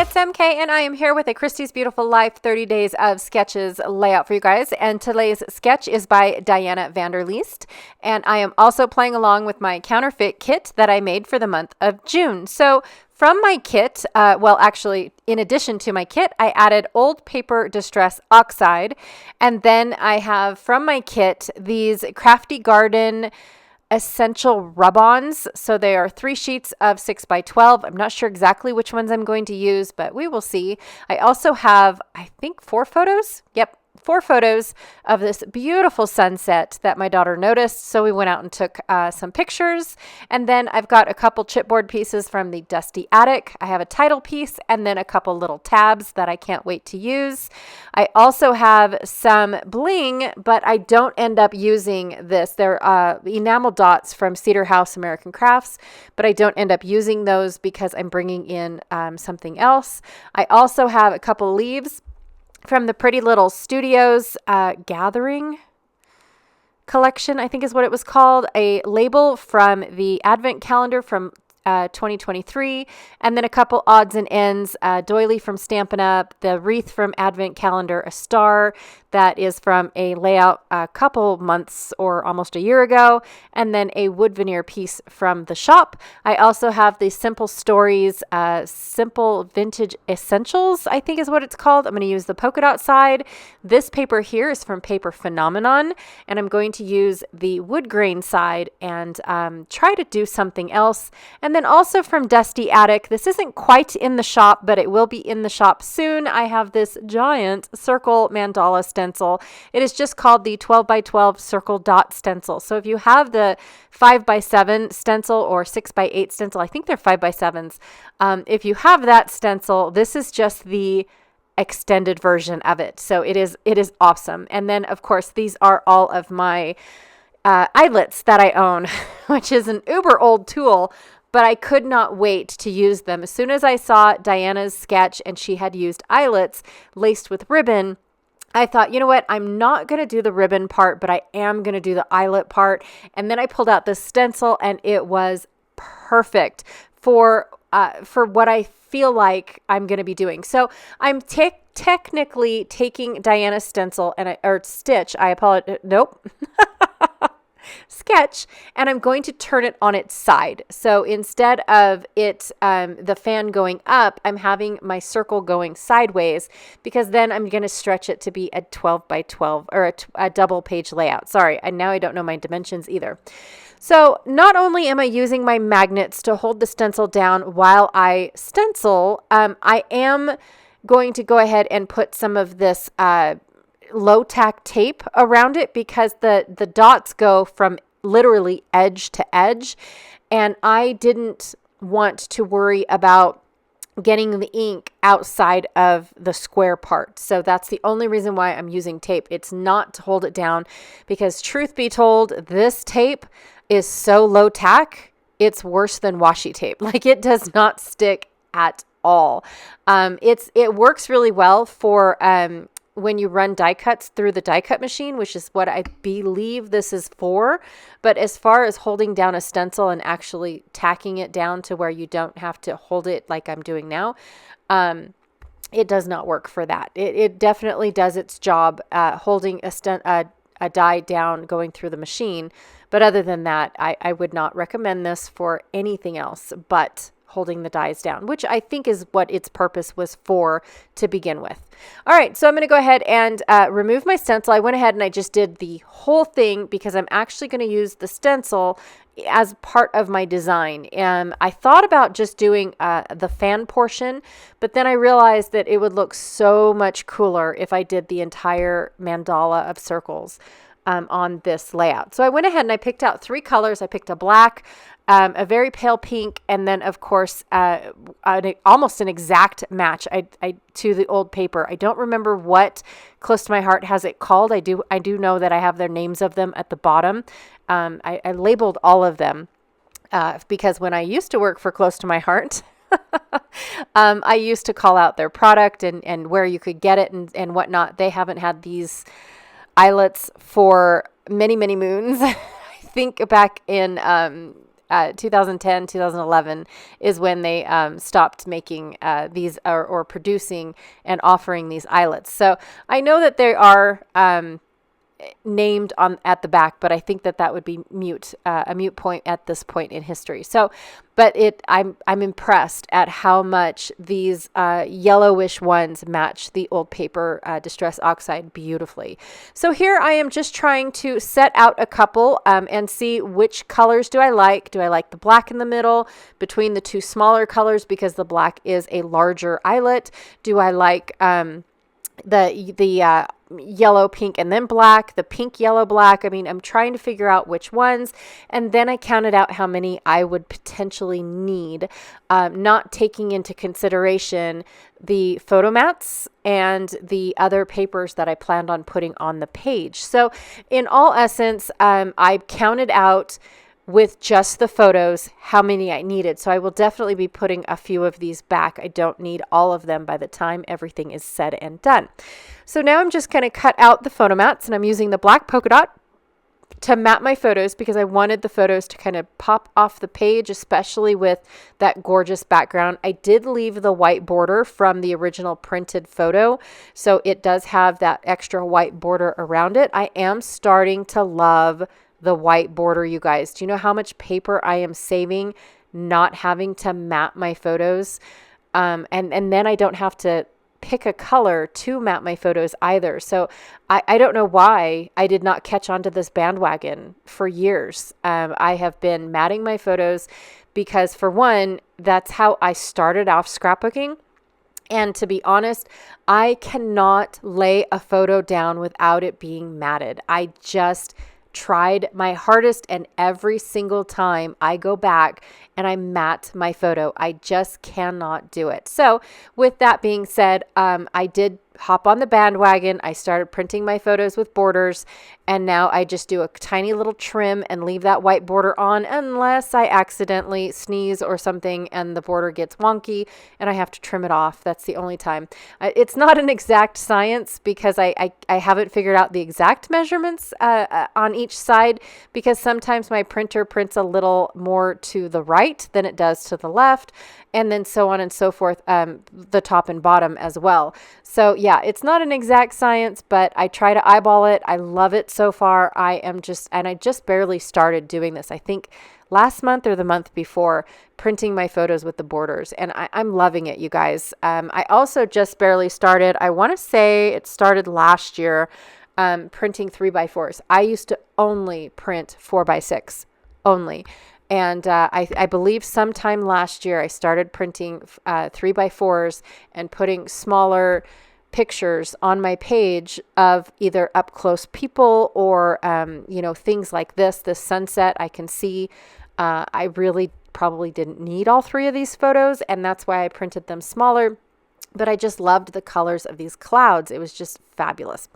it's MK, and I am here with a Christie's Beautiful Life 30 Days of Sketches layout for you guys. And today's sketch is by Diana Vanderleest. And I am also playing along with my counterfeit kit that I made for the month of June. So from my kit, actually, in addition to my kit, I added Old Paper Distress Oxide. And then I have from my kit these Crafty Garden essential rub-ons. So they are 3 sheets of 6x12. I'm not sure exactly which ones I'm going to use, but we will see. I also have, I think, 4 photos. Yep, 4 photos of this beautiful sunset that my daughter noticed. So we went out and took some pictures. And then I've got a couple chipboard pieces from the dusty attic. I have a title piece and then a couple little tabs that I can't wait to use. I also have some bling, but I don't end up using this. They're enamel dots from Cedar House American Crafts, but I don't end up using those because I'm bringing in something else. I also have a couple leaves from the Pretty Little Studios Gathering collection, I think is what it was called. A label from the Advent calendar from 2023, and then a couple odds and ends, doily from Stampin' Up, the wreath from Advent calendar, a star that is from a layout a couple months or almost a year ago, and then a wood veneer piece from the shop. I also have the Simple Stories, Simple Vintage Essentials, I think is what it's called. I'm going to use the polka dot side. This paper here is from Paper Phenomenon, and I'm going to use the wood grain side and try to do something else. And then also from Dusty Attic, this isn't quite in the shop, but it will be in the shop soon. I have this giant circle mandala stencil. It is just called the 12x12 circle dot stencil. So if you have the 5x7 stencil or 6x8 stencil, I think they're 5x7s. If you have that stencil, this is just the extended version of it. So it is awesome. And then of course, these are all of my eyelets that I own, which is an uber old tool, but I could not wait to use them. As soon as I saw Diana's sketch and she had used eyelets laced with ribbon, I thought, you know what, I'm not going to do the ribbon part, but I am going to do the eyelet part. And then I pulled out the stencil and it was perfect for what I feel like I'm going to be doing. So I'm technically taking Diana's stencil or stitch. I apologize. Nope. Sketch, and I'm going to turn it on its side. So instead of it, the fan going up, I'm having my circle going sideways because then I'm going to stretch it to be a 12x12 or a double page layout. Sorry, and now I don't know my dimensions either. So not only am I using my magnets to hold the stencil down while I stencil, I am going to go ahead and put some of this low tack tape around it because the dots go from literally edge to edge, and I didn't want to worry about getting the ink outside of the square part. So that's the only reason why I'm using tape. It's not to hold it down because truth be told, this tape is so low tack, it's worse than washi tape. Like it does not stick at all. It works really well for when you run die cuts through the die cut machine, which is what I believe this is for. But as far as holding down a stencil and actually tacking it down to where you don't have to hold it like I'm doing now, it does not work for that. It definitely does its job holding a die down going through the machine. But other than that, I would not recommend this for anything else but holding the dies down, which I think is what its purpose was for to begin with. All right, so I'm going to go ahead and remove my stencil. I went ahead and I just did the whole thing because I'm actually going to use the stencil as part of my design. And I thought about just doing the fan portion, but then I realized that it would look so much cooler if I did the entire mandala of circles on this layout. So I went ahead and I picked out 3 colors. I picked a black, a very pale pink, and then of course almost an exact match to the old paper. I don't remember what Close to My Heart has it called. I do know that I have their names of them at the bottom. I labeled all of them because when I used to work for Close to My Heart, I used to call out their product and where you could get it and whatnot. They haven't had these eyelets for many, many moons. I think back in 2010, 2011 is when they stopped making these or producing and offering these eyelets. So I know that they are named on at the back, but I think that would be a mute point at this point in history. So, but I'm impressed at how much these yellowish ones match the old paper Distress Oxide beautifully. So here I am just trying to set out a couple and see which colors do I like. Do I like the black in the middle between the two smaller colors because the black is a larger eyelet? Do I like the yellow, pink, and then black, the pink, yellow, black? I mean, I'm trying to figure out which ones. And then I counted out how many I would potentially need, not taking into consideration the photo mats and the other papers that I planned on putting on the page. So in all essence, I counted out with just the photos how many I needed. So I will definitely be putting a few of these back. I don't need all of them by the time everything is said and done. So now I'm just going to cut out the photo mats, and I'm using the black polka dot to mat my photos because I wanted the photos to kind of pop off the page, especially with that gorgeous background. I did leave the white border from the original printed photo, so it does have that extra white border around it. I am starting to love the white border, you guys. Do you know how much paper I am saving not having to mat my photos? And then I don't have to pick a color to mat my photos either. So I don't know why I did not catch onto this bandwagon for years. I have been matting my photos because, for one, that's how I started off scrapbooking. And to be honest, I cannot lay a photo down without it being matted. I just tried my hardest, and every single time I go back and I mat my photo, I just cannot do it. So with that being said, I did hop on the bandwagon. I started printing my photos with borders, and now I just do a tiny little trim and leave that white border on unless I accidentally sneeze or something and the border gets wonky and I have to trim it off. That's the only time. It's not an exact science because I haven't figured out the exact measurements on each side, because sometimes my printer prints a little more to the right than it does to the left, and then so on and so forth, the top and bottom as well. So yeah, it's not an exact science, but I try to eyeball it. I love it so far. I just barely started doing this. I think last month or the month before, printing my photos with the borders, and I'm loving it, you guys. I also just barely started. I want to say it started last year, printing 3x4s. I used to only print 4x6 only. And I believe sometime last year I started printing 3x4s and putting smaller pictures on my page of either up close people or things like this sunset I can see. I really probably didn't need all three of these photos, and that's why I printed them smaller. But I just loved the colors of these clouds. It was just fabulous.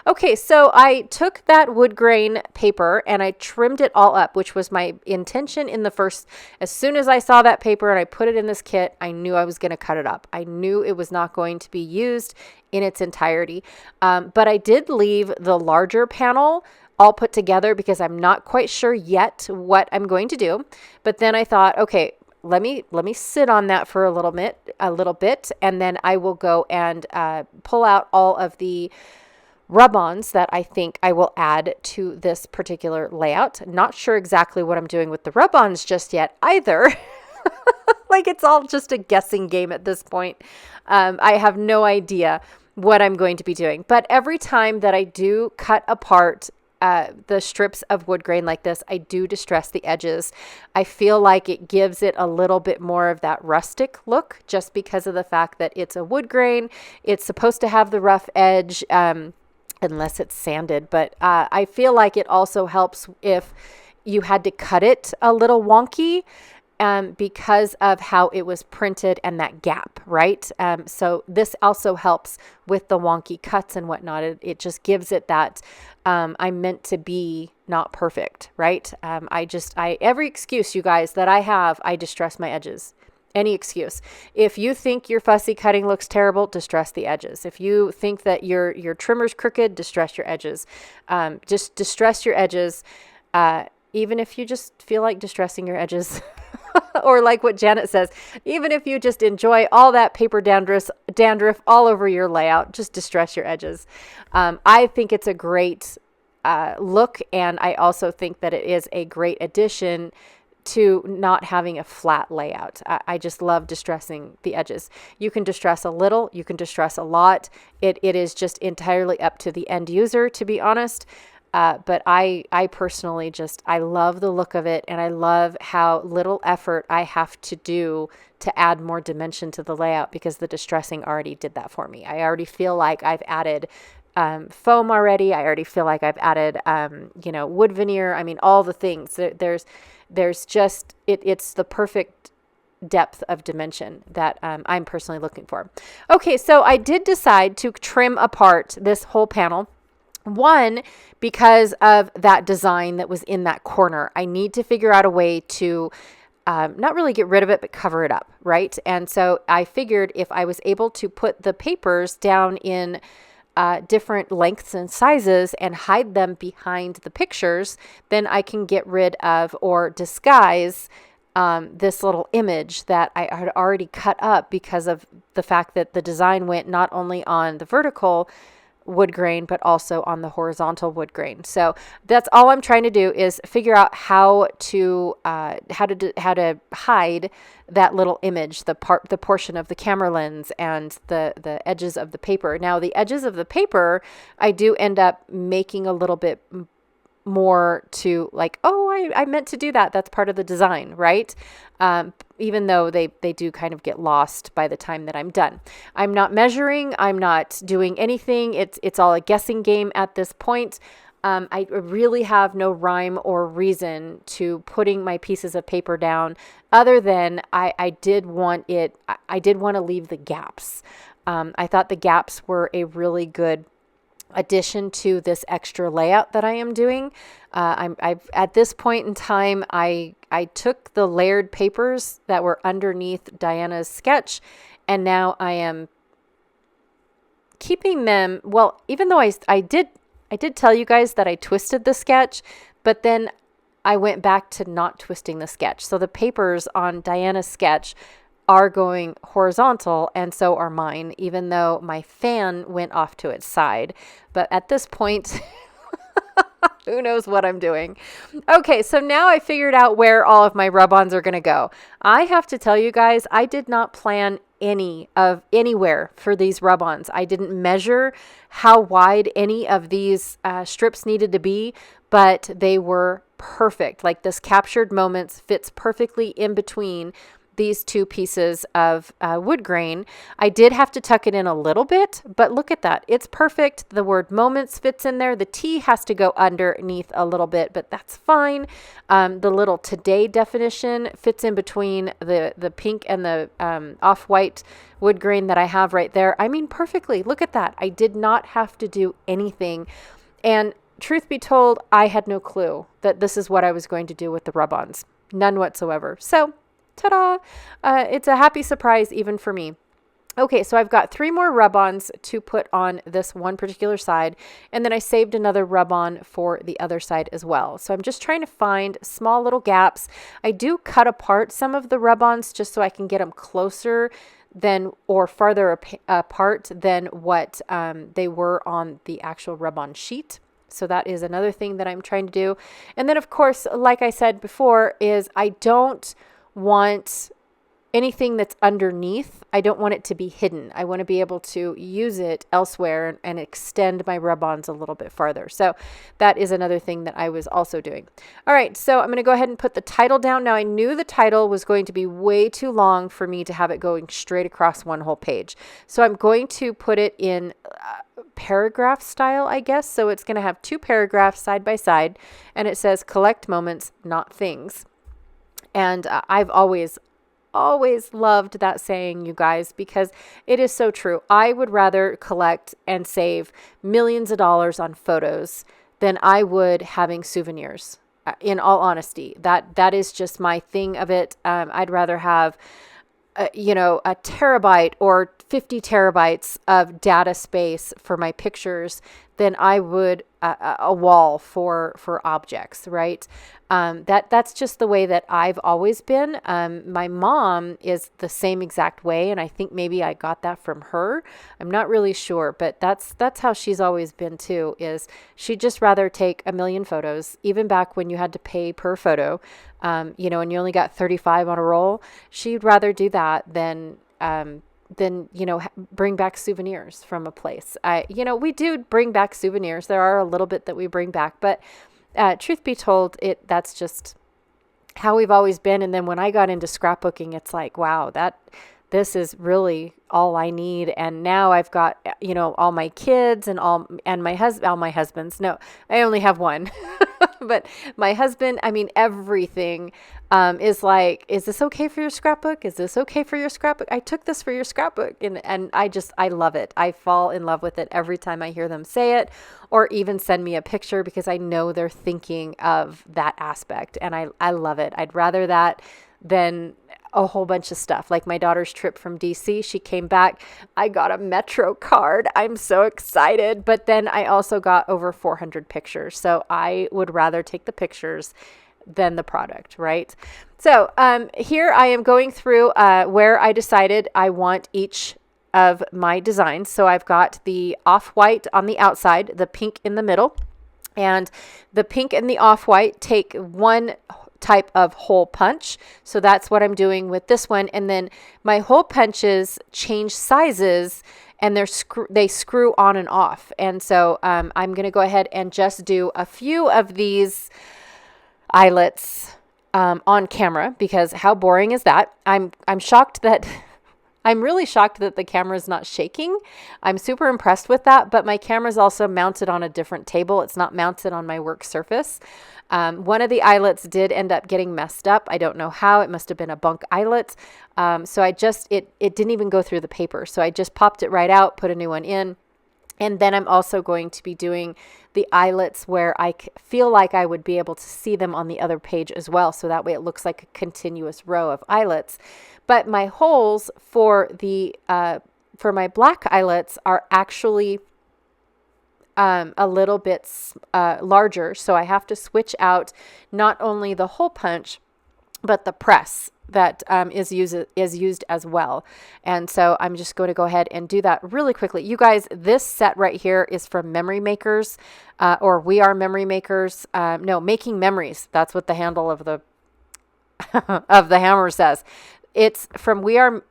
Okay, so I took that wood grain paper and I trimmed it all up, which was my intention in the first. As soon as I saw that paper and I put it in this kit, I knew I was going to cut it up. I knew it was not going to be used in its entirety. But I did leave the larger panel all put together because I'm not quite sure yet what I'm going to do. But then I thought, okay, let me sit on that for a little bit, and then I will go and pull out all of the rub-ons that I think I will add to this particular layout. Not sure exactly what I'm doing with the rub-ons just yet either. Like, it's all just a guessing game at this point. I have no idea what I'm going to be doing. But every time that I do cut apart the strips of wood grain like this, I do distress the edges. I feel like it gives it a little bit more of that rustic look just because of the fact that it's a wood grain. It's supposed to have the rough edge unless it's sanded, but I feel like it also helps if you had to cut it a little wonky because of how it was printed and that gap, right? So this also helps with the wonky cuts and whatnot. It just gives it that I'm meant to be not perfect, right? Every excuse, you guys, that I have, I distress my edges. Any excuse. If you think your fussy cutting looks terrible, distress the edges. If you think that your trimmer's crooked, distress your edges. Just distress your edges. even if you just feel like distressing your edges, or like what Janet says, even if you just enjoy all that paper dandruff all over your layout, just distress your edges. I think it's a great look, and I also think that it is a great addition to not having a flat layout. I just love distressing the edges. You can distress a little, you can distress a lot. It is just entirely up to the end user, to be honest. But I personally I love the look of it, and I love how little effort I have to do to add more dimension to the layout, because the distressing already did that for me. I already feel like I've added foam already. I already feel like I've added, wood veneer. I mean, all the things. There's just, it's the perfect depth of dimension that I'm personally looking for. Okay, so I did decide to trim apart this whole panel. One, because of that design that was in that corner. I need to figure out a way to not really get rid of it, but cover it up, right? And so I figured if I was able to put the papers down in different lengths and sizes and hide them behind the pictures, then I can get rid of or disguise this little image that I had already cut up, because of the fact that the design went not only on the vertical wood grain, but also on the horizontal wood grain. So that's all I'm trying to do, is figure out how to hide that little image, the portion of the camera lens and the edges of the paper. Now, the edges of the paper, I do end up making a little bit more to like, oh, I meant to do that. That's part of the design, right? Even though they do kind of get lost by the time that I'm done. I'm not measuring. I'm not doing anything. It's all a guessing game at this point. I really have no rhyme or reason to putting my pieces of paper down, other than I did want to leave the gaps. I thought the gaps were a really good addition to this extra layout that I am doing. I've at this point in time, I took the layered papers that were underneath Diana's sketch, and now I am keeping them. Well, even though I did tell you guys that I twisted the sketch, but then I went back to not twisting the sketch. So the papers on Diana's sketch are going horizontal, and so are mine, even though my fan went off to its side. But at this point, who knows what I'm doing? Okay, so now I figured out where all of my rub-ons are going to go. I have to tell you guys, I did not plan anywhere for these rub-ons. I didn't measure how wide any of these strips needed to be, but they were perfect. Like, this captured moments fits perfectly in between these two pieces of wood grain. I did have to tuck it in a little bit, but look at that. It's perfect. The word moments fits in there. The T has to go underneath a little bit, but that's fine. The little today definition fits in between the pink and the off-white wood grain that I have right there. I mean, perfectly. Look at that. I did not have to do anything. And truth be told, I had no clue that this is what I was going to do with the rub-ons. None whatsoever. So, ta-da! It's a happy surprise even for me. Okay, so I've got 3 more rub-ons to put on this one particular side, and then I saved another rub-on for the other side as well. So I'm just trying to find small little gaps. I do cut apart some of the rub-ons just so I can get them closer than or farther apart than what they were on the actual rub-on sheet. So that is another thing that I'm trying to do. And then, of course, like I said before, is I don't want anything that's underneath. I don't want it to be hidden. I want to be able to use it elsewhere and extend my rub-ons a little bit farther. So that is another thing that I was also doing. All right, so I'm going to go ahead and put the title down. Now, I knew the title was going to be way too long for me to have it going straight across one whole page. So I'm going to put it in paragraph style, I guess. So it's going to have 2 paragraphs side by side, and it says collect moments, not things. And I've always loved that saying, you guys, because it is so true. I would rather collect and save millions of dollars on photos than I would having souvenirs. In all honesty, that is just my thing of it. I'd rather have a terabyte or 50 terabytes of data space for my pictures than I would a wall for objects, right? That's just the way that I've always been. My mom is the same exact way, and I think maybe I got that from her. I'm not really sure, but that's how she's always been too. Is she'd just rather take a million photos, even back when you had to pay per photo, and you only got 35 on a roll. She'd rather do that than bring back souvenirs from a place. We do bring back souvenirs. There are a little bit that we bring back, but truth be told, that's just how we've always been. And then when I got into scrapbooking, it's like, wow, this is really all I need. And now I've got, all my kids and all my husbands. No, I only have one, but my husband, everything, is like, is this okay for your scrapbook? Is this okay for your scrapbook? I took this for your scrapbook. And I love it. I fall in love with it every time I hear them say it, or even send me a picture, because I know they're thinking of that aspect. And I love it. I'd rather that than a whole bunch of stuff. Like my daughter's trip from DC, she came back. I got a Metro card. I'm so excited. But then I also got over 400 pictures. So I would rather take the pictures than the product, right? So here I am going through where I decided I want each of my designs. So I've got the off-white on the outside, the pink in the middle, and the pink and the off-white take one type of hole punch. So that's what I'm doing with this one. And then my hole punches change sizes, and they screw on and off. And so I'm going to go ahead and just do a few of these eyelets on camera, because how boring is that? I'm shocked that I'm really shocked that the camera is not shaking. I'm super impressed with that, but my camera is also mounted on a different table. It's not mounted on my work surface. One of the eyelets did end up getting messed up. I don't know how. It must have been a bunk eyelet. So it didn't even go through the paper. So I just popped it right out, put a new one in. And then I'm also going to be doing the eyelets where I feel like I would be able to see them on the other page as well. So that way it looks like a continuous row of eyelets. But my holes for my black eyelets are actually a little bit larger. So I have to switch out not only the hole punch, but the press that is used as well. And so I'm just going to go ahead and do that really quickly. You guys, this set right here is from Memory Makers, or We Are Memory Makers. No, Making Memories. That's what the handle of the of the hammer says. It's from We Are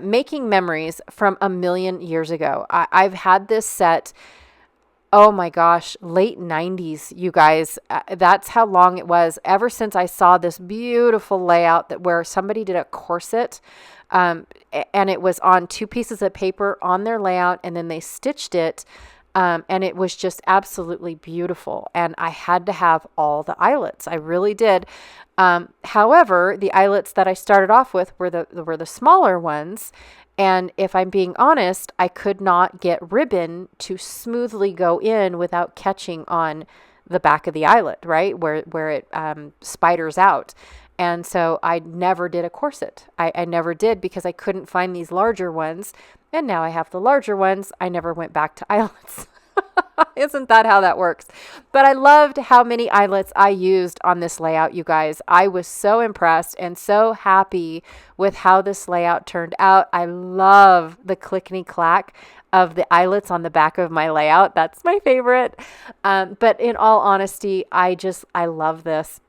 Making Memories from a million years ago. I've had this set, oh my gosh, late 90s, you guys. That's how long it was. Ever since I saw this beautiful layout where somebody did a corset, and it was on 2 pieces of paper on their layout, and then they stitched it, and it was just absolutely beautiful. And I had to have all the eyelets. I really did. However, the eyelets that I started off with were the smaller ones. And if I'm being honest, I could not get ribbon to smoothly go in without catching on the back of the eyelet, right? Where it spiders out. And so I never did a corset. I never did, because I couldn't find these larger ones. And now I have the larger ones. I never went back to eyelets. Isn't that how that works? But I loved how many eyelets I used on this layout, you guys. I was so impressed and so happy with how this layout turned out. I love the clickety-clack of the eyelets on the back of my layout. That's my favorite. But in all honesty, I love this.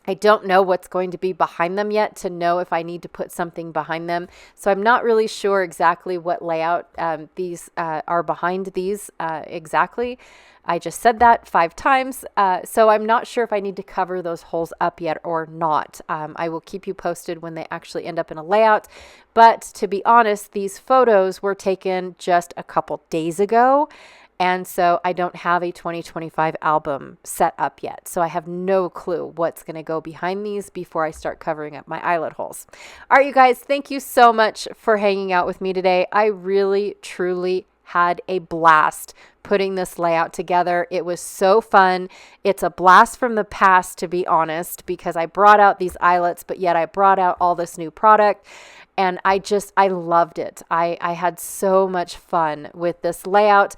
I don't know what's going to be behind them yet to know if I need to put something behind them. So I'm not really sure exactly what layout these are behind these exactly. I just said that 5 times. So I'm not sure if I need to cover those holes up yet or not. I will keep you posted when they actually end up in a layout. But to be honest, these photos were taken just a couple days ago. And so I don't have a 2025 album set up yet. So I have no clue what's going to go behind these before I start covering up my eyelet holes. All right, you guys, thank you so much for hanging out with me today. I really, truly had a blast putting this layout together. It was so fun. It's a blast from the past, to be honest, because I brought out these eyelets, but yet I brought out all this new product. And I loved it. I had so much fun with this layout.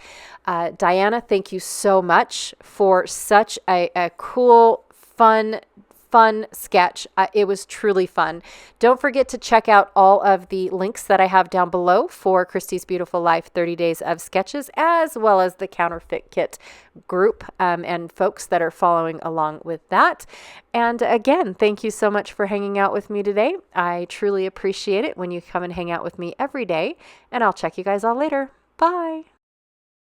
Diana, thank you so much for such a cool, fun sketch. It was truly fun. Don't forget to check out all of the links that I have down below for Christy's Beautiful Life 30 Days of Sketches, as well as the Counterfeit Kit group and folks that are following along with that. And again, thank you so much for hanging out with me today. I truly appreciate it when you come and hang out with me every day, and I'll check you guys all later. Bye.